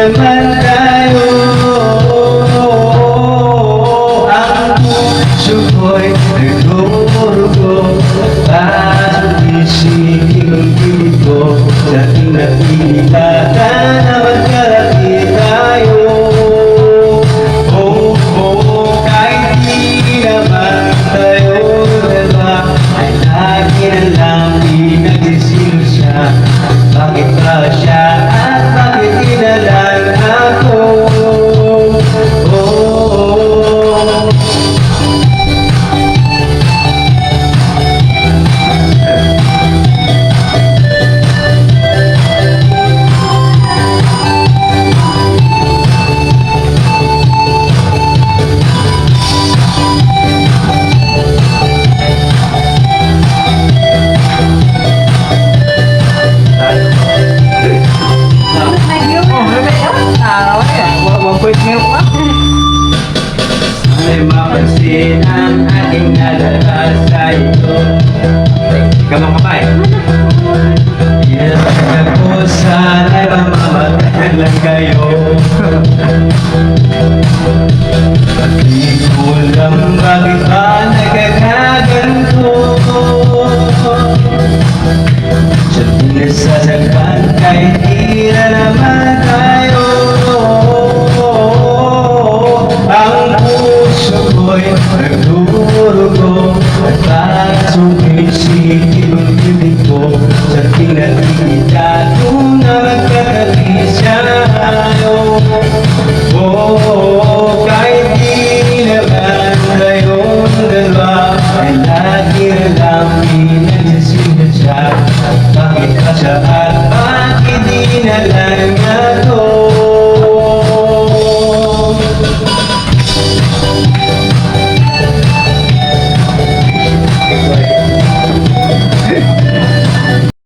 naman tayo. Ang puso ko'y nagdurugo, baso isinigil ko sa tinakita ka na magkalaki tayo. Kahit di naman tayo dalawa, ay lagi na lang pinagsisilo siya. Bakit ba siya at bakit kinalan ako? Ay mapansin ang aking nalalabas sa ito. Kamang kapay. Inasakit ako, sana'y mamamatay lang kayo. Di ko alam bakit ba nagkakaganto. Sa pinasasagpan kahit di na naman tayo. Ang puso ko'y nagdurugo at baso isinigil ang bibig ko sa tinakita kung na magkakabisa tayo. Kahit di naman tayong dalawa, ay lagi na lang pinagsisino siya. Bakit pa siya